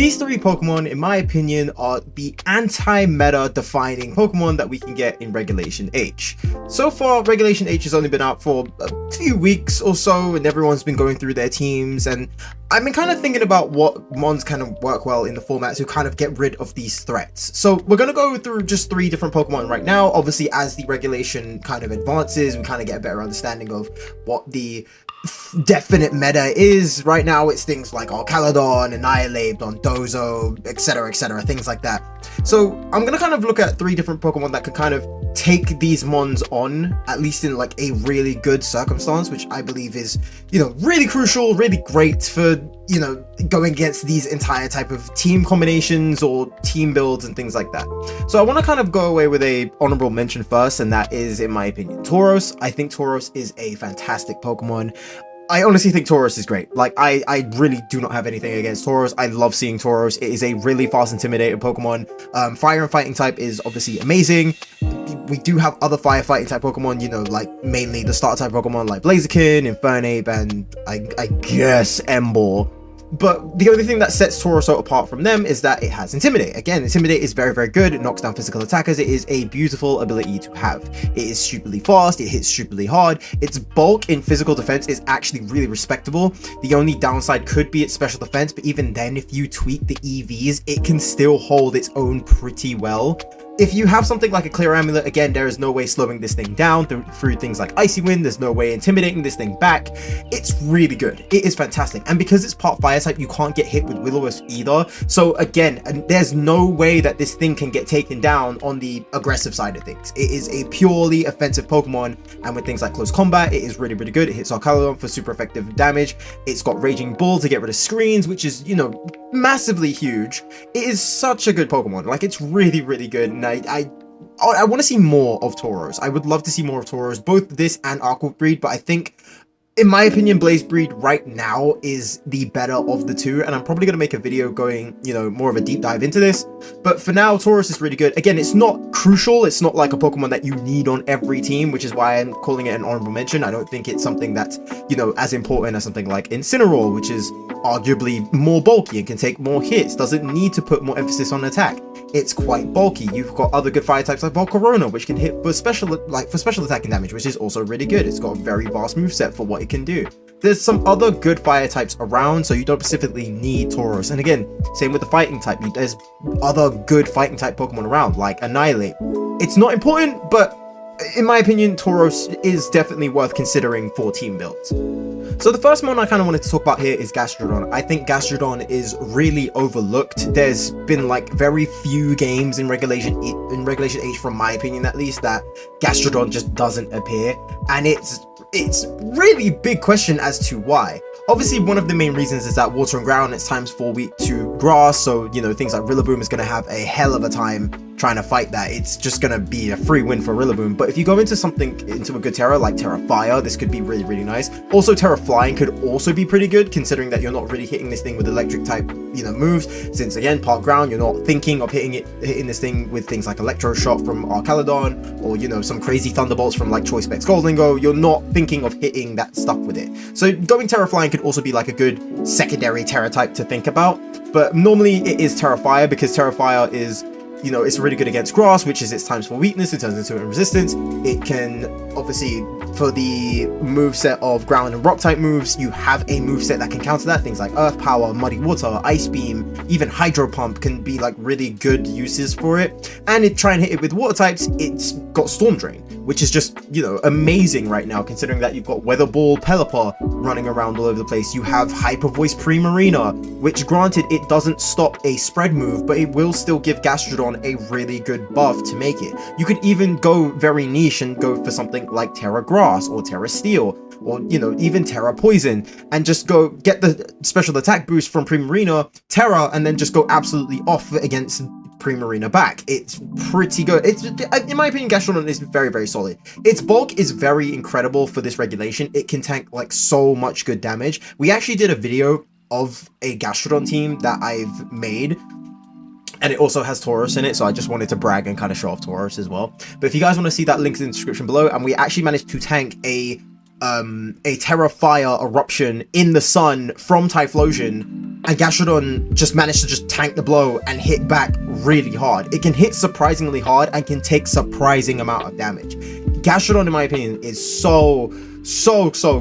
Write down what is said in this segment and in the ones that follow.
These three Pokemon, in my opinion, are the anti-meta defining Pokemon that we can get in Regulation H. So far, Regulation H has only been out for a few weeks or so, and everyone's been going through their teams, and I've been kind of thinking about what mons kind of work well in the format to kind of get rid of these threats. So we're going to go through just three different Pokemon right now. Obviously, as the regulation kind of advances, we kind of get a better understanding of what the definite meta is. Right now it's things like Caledon, Annihilate, Dondozo, etc, things like that. So I'm gonna kind of look at three different Pokemon that can kind of take these mons on, at least in like a really good circumstance, which I believe is, you know, really crucial, really great for, you know, going against these entire type of team combinations or team builds and things like that. So I want to kind of go away with a honorable mention first, and that is, in my opinion, Tauros. I think Tauros is a fantastic Pokemon. I honestly think Tauros is great. Like, I really do not have anything against Tauros. I love seeing Tauros. It is a really fast intimidating Pokemon. Fire and fighting type is obviously amazing. We do have other firefighting type Pokemon, you know, like mainly the starter type Pokemon like Blaziken, Infernape, and I guess Emboar. But the only thing that sets Tauros apart from them is that it has Intimidate. Again, Intimidate is very, very good. It knocks down physical attackers. It is a beautiful ability to have. It is stupidly fast. It hits stupidly hard. Its bulk in physical defense is actually really respectable. The only downside could be its special defense, but even then, if you tweak the EVs, it can still hold its own pretty well. If you have something like a Clear Amulet, again, there is no way slowing this thing down through things like Icy Wind. There's no way intimidating this thing back. It's really good. It is fantastic. And because it's part fire type, you can't get hit with Will-O-Wisp either. So again, there's no way that this thing can get taken down on the aggressive side of things. It is a purely offensive Pokemon. And with things like Close Combat, it is really, really good. It hits Caledon for super effective damage. It's got Raging Bull to get rid of screens, which is, you know, massively huge. It is such a good Pokemon. Like, it's really, really good. And I want to see more of Tauros. I would love to see more of Tauros, both this and Aqua Breed, but I think, in my opinion, Blaze Breed right now is the better of the two, and I'm probably going to make a video going, you know, more of a deep dive into this. But for now, Tauros is really good. Again, it's not crucial. It's not like a Pokemon that you need on every team, which is why I'm calling it an honorable mention. I don't think it's something that's, you know, as important as something like Incineroar, which is arguably more bulky and can take more hits, doesn't need to put more emphasis on attack. It's quite bulky. You've got other good fire types like Volcarona, which can hit for special attacking damage, which is also really good. It's got a very vast moveset for what it can do. There's some other good fire types around, so you don't specifically need Tauros. And again, same with the fighting type. There's other good fighting type Pokemon around, like Annihilate. It's not important, but in my opinion, Tauros is definitely worth considering for team builds. So the first one I kind of wanted to talk about here is Gastrodon. I think Gastrodon is really overlooked. There's been like very few games in Regulation H, from my opinion at least, that Gastrodon just doesn't appear, and it's really big question as to why. Obviously, one of the main reasons is that Water and Ground, it's times 4 weak to Grass, so, you know, things like Rillaboom is going to have a hell of a time trying to fight that. It's just going to be a free win for Rillaboom. But if you go into a good Terra, like Terra Fire, this could be really, really nice. Also, Terra Flying could also be pretty good, considering that you're not really hitting this thing with electric type, you know, moves. Since, again, Part Ground, you're not thinking of hitting this thing with things like Electro Shot from Caledon, or, you know, some crazy Thunderbolts from like Choice Specs Goldlingo. You're not thinking of hitting that stuff with it. So going Terra Flying could also be like a good secondary Terra type to think about. But normally it is Terra Fire, because Terra Fire is, you know, it's really good against Grass, which is its times 4 weakness. It turns into a resistance. It can, obviously, for the moveset of ground and rock type moves, you have a moveset that can counter that. Things like Earth Power, Muddy Water, Ice Beam, even Hydro Pump can be like really good uses for it. And if try and hit it with water types, it's got Storm Drain, which is just, you know, amazing right now, considering that you've got Weather Ball, Pelipper running around all over the place. You have Hyper Voice Primarina, which granted, it doesn't stop a spread move, but it will still give Gastrodon a really good buff to make it. You could even go very niche and go for something like Terra Grass or Terra Steel, or, you know, even Terra Poison, and just go get the special attack boost from Primarina, Terra, and then just go absolutely off against Primarina back. It's pretty good. It's, in my opinion, Gastrodon is very, very solid. Its bulk is very incredible for this regulation. It can tank like so much good damage. We actually did a video of a Gastrodon team that I've made, and it also has Tauros in it, so I just wanted to brag and kind of show off Tauros as well. But if you guys want to see that, link's in the description below. And we actually managed to tank a Terra Fire Eruption in the sun from Typhlosion and Gastrodon just managed to just tank the blow and hit back really hard. It can hit surprisingly hard and can take surprising amount of damage. Gastrodon, in my opinion, is so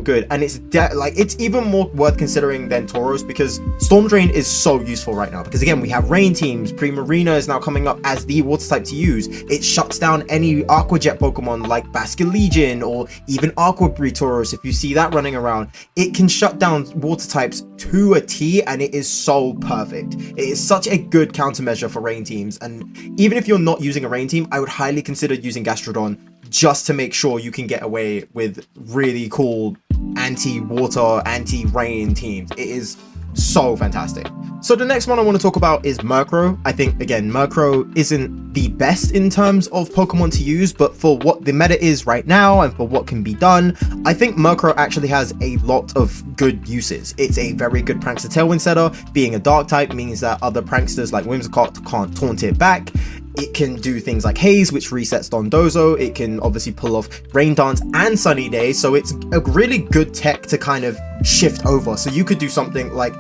good, and it's it's even more worth considering than Tauros, because Storm Drain is so useful right now, because again, we have rain teams. Primarina is now coming up as the water type to use. It shuts down any Aqua Jet Pokemon like Basculegion or even Aqua Breed Tauros. If you see that running around, it can shut down water types to a T, and it is so perfect. It is such a good countermeasure for rain teams, and even if you're not using a rain team, I would highly consider using Gastrodon just to make sure you can get away with really cool anti-water, anti-rain teams. It is so fantastic. So the next one I want to talk about is Murkrow. I think, again, Murkrow isn't the best in terms of Pokemon to use, but for what the meta is right now and for what can be done, I think Murkrow actually has a lot of good uses. It's a very good Prankster Tailwind setter. Being a dark type means that other Pranksters like Whimsicott can't taunt it back. It can do things like Haze, which resets Dondozo. It can obviously pull off Rain Dance and Sunny Day, so it's a really good tech to kind of shift over. So you could do something like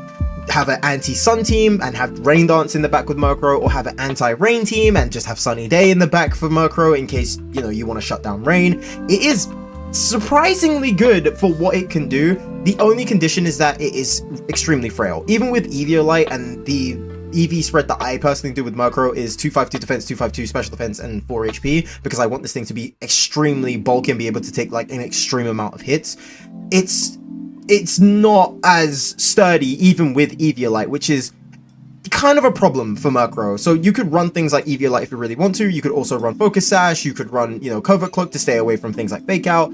have an anti-sun team and have Rain Dance in the back with Murkrow, or have an anti-rain team and just have Sunny Day in the back for Murkrow in case, you know, you want to shut down rain. It is surprisingly good for what it can do. The only condition is that it is extremely frail. Even with Eviolite, and the EV spread that I personally do with Murkrow is 252 defense, 252 special defense, and 4 HP, because I want this thing to be extremely bulky and be able to take like an extreme amount of hits. It's not as sturdy even with Eviolite, which is kind of a problem for Murkrow. So you could run things like Eviolite if you really want to. You could also run Focus Sash. You could run, you know, Covert Cloak to stay away from things like Fake Out.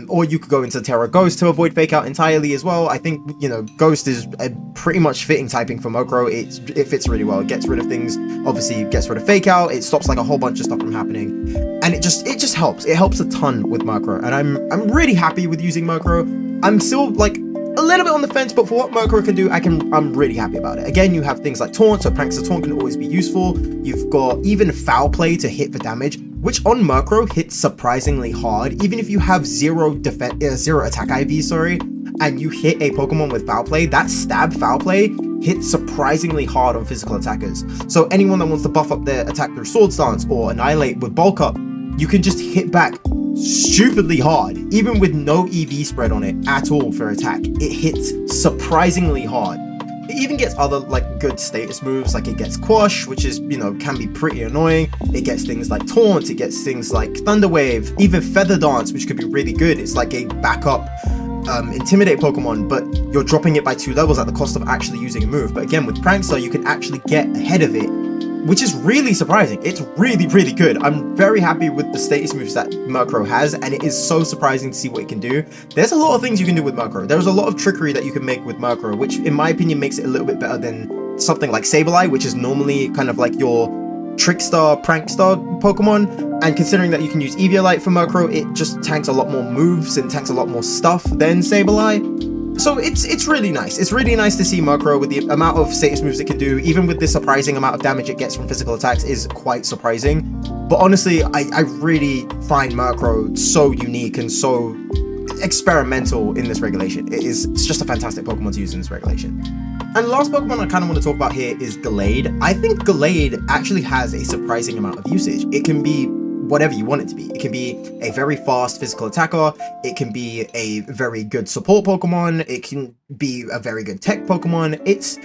Or you could go into Terra Ghost to avoid Fake Out entirely as well. I think, you know, Ghost is a pretty much fitting typing for Murkrow. It fits really well. It gets rid of things. Obviously, it gets rid of Fake Out. It stops like a whole bunch of stuff from happening, and it just helps. It helps a ton with Murkrow, and I'm really happy with using Murkrow. I'm still like a little bit on the fence, but for what Murkrow can do, I'm really happy about it. Again, you have things like Taunt, so Prankster Taunt can always be useful. You've got even Foul Play to hit for damage, which on Murkrow hits surprisingly hard. Even if you have zero attack IV, and you hit a Pokemon with Foul Play, that stab Foul Play hits surprisingly hard on physical attackers. So anyone that wants to buff up their attack through Sword Stance or Annihilate with Bulk Up, you can just hit back stupidly hard, even with no EV spread on it at all for attack. It hits surprisingly hard. It even gets other like good status moves, like it gets Quash, which is, you know, can be pretty annoying. It gets things like Taunt, it gets things like Thunder Wave, even Feather Dance, which could be really good. It's like a backup Intimidate Pokemon, but you're dropping it by 2 levels at the cost of actually using a move. But again, with Prankster, you can actually get ahead of it, which is really surprising. It's really, really good. I'm very happy with the status moves that Murkrow has, and it is so surprising to see what it can do. There's a lot of things you can do with Murkrow. There's a lot of trickery that you can make with Murkrow, which in my opinion makes it a little bit better than something like Sableye, which is normally kind of like your Trickster, Prankster Pokemon. And considering that you can use Eviolite for Murkrow, it just tanks a lot more moves and tanks a lot more stuff than Sableye. So it's really nice. It's really nice to see Murkrow with the amount of status moves it can do, even with the surprising amount of damage it gets from physical attacks, is quite surprising. But honestly, I really find Murkrow so unique and so experimental in this regulation. It's just a fantastic Pokemon to use in this regulation. And the last Pokemon I kind of want to talk about here is Gallade. I think Gallade actually has a surprising amount of usage. It can be whatever you want it to be. It can be a very fast physical attacker. It can be a very good support Pokemon. It can be a very good tech Pokemon. It's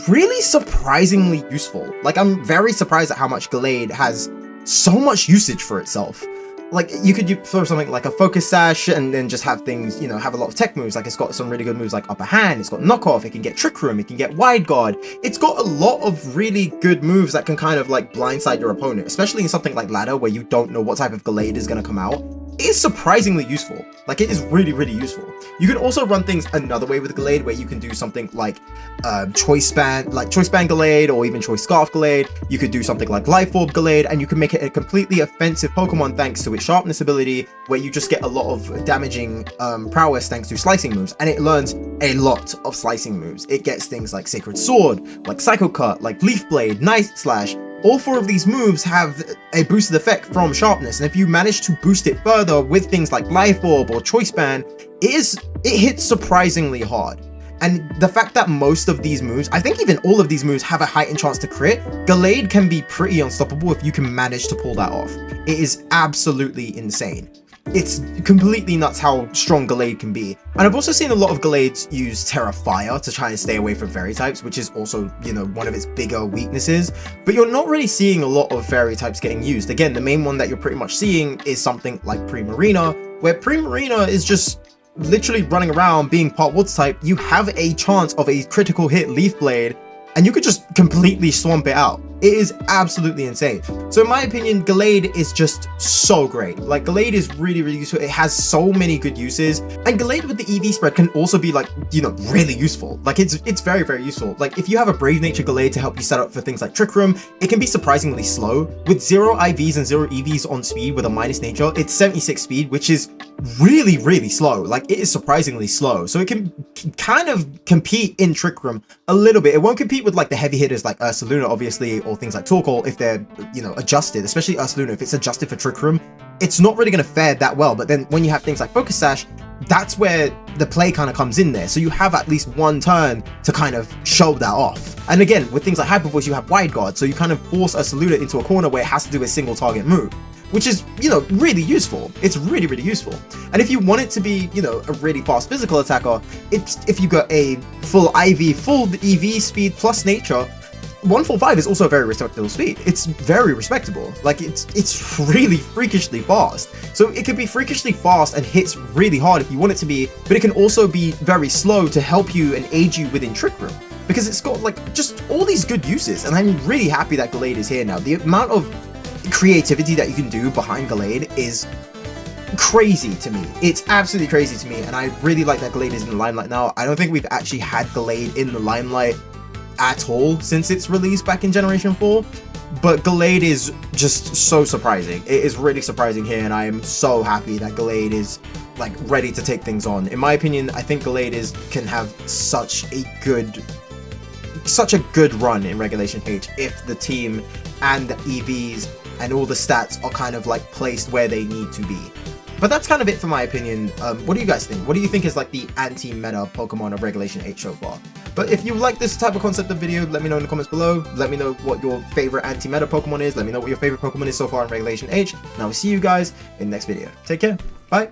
really surprisingly useful. Like, I'm very surprised at how much Gallade has so much usage for itself. Like, you could throw something like a Focus Sash and then just have things, you know, have a lot of tech moves. Like, it's got some really good moves like Upper Hand, it's got Knockoff, it can get Trick Room, it can get Wide Guard. It's got a lot of really good moves that can kind of like blindside your opponent, especially in something like Ladder where you don't know what type of Gallade is going to come out. It is surprisingly useful. Like, it is really, really useful. You can also run things another way with Gallade, where you can do something like Choice Band Gallade, or even Choice Scarf Gallade. You could do something like Life Orb Gallade, and you can make it a completely offensive Pokemon thanks to its Sharpness ability, where you just get a lot of damaging prowess thanks to slicing moves, and it learns a lot of slicing moves. It gets things like Sacred Sword, like Psycho Cut, like Leaf Blade, Night Slash. All 4 of these moves have a boosted effect from Sharpness, and if you manage to boost it further with things like Life Orb or Choice Band, it hits surprisingly hard. And the fact that most of these moves, I think even all of these moves, have a heightened chance to crit, Gallade can be pretty unstoppable if you can manage to pull that off. It is absolutely insane. It's completely nuts how strong Gallade can be. And I've also seen a lot of Gallades use Terra Fire to try and stay away from fairy types, which is also, you know, one of its bigger weaknesses. But you're not really seeing a lot of fairy types getting used. Again, the main one that you're pretty much seeing is something like Primarina, where Primarina is just literally running around being part water type. You have a chance of a critical hit Leaf Blade, and you could just completely swamp it out. It is absolutely insane. So in my opinion, Gallade is just so great. Like, Gallade is really, really useful. It has so many good uses. And Gallade with the EV spread can also be, like, you know, really useful. Like, it's very, very useful. Like, if you have a Brave Nature Gallade to help you set up for things like Trick Room, it can be surprisingly slow. With 0 IVs and 0 EVs on speed with a minus nature, it's 76 speed, which is really, really slow. Like, it is surprisingly slow. So it can kind of compete in Trick Room a little bit. It won't compete with, like, the heavy hitters like Ursaluna, obviously, or things like Torkoal if they're, you know, adjusted, especially Ursaluna. If it's adjusted for Trick Room, it's not really going to fare that well. But then when you have things like Focus Sash, that's where the play kind of comes in there. So you have at least one turn to kind of show that off. And again, with things like Hyper Voice, you have Wide Guard, so you kind of force Ursaluna into a corner where it has to do a single target move, which is, you know, really useful. It's really, really useful. And if you want it to be, you know, a really fast physical attacker, if you got a full IV, full EV speed plus nature, 145 is also a very respectable speed. It's very respectable. Like, it's really freakishly fast. So it can be freakishly fast and hits really hard if you want it to be, but it can also be very slow to help you and aid you within Trick Room, because it's got, like, just all these good uses. And I'm really happy that Gallade is here now. The amount of creativity that you can do behind Gallade is crazy to me. It's absolutely crazy to me, and I really like that Gallade is in the limelight now. I don't think we've actually had Gallade in the limelight at all since its release back in Generation 4, but Gallade is just so surprising. It is really surprising here, and I am so happy that Gallade is, like, ready to take things on. In my opinion, I think Gallade can have such a good run in Regulation H if the team and the EVs and all the stats are kind of, like, placed where they need to be. But that's kind of it for my opinion. What do you guys think? What do you think is, like, the anti-meta Pokemon of Regulation H so far? But if you like this type of concept of video, let me know in the comments below. Let me know what your favorite anti-meta Pokemon is. Let me know what your favorite Pokemon is so far in Regulation H. And I will see you guys in the next video. Take care. Bye.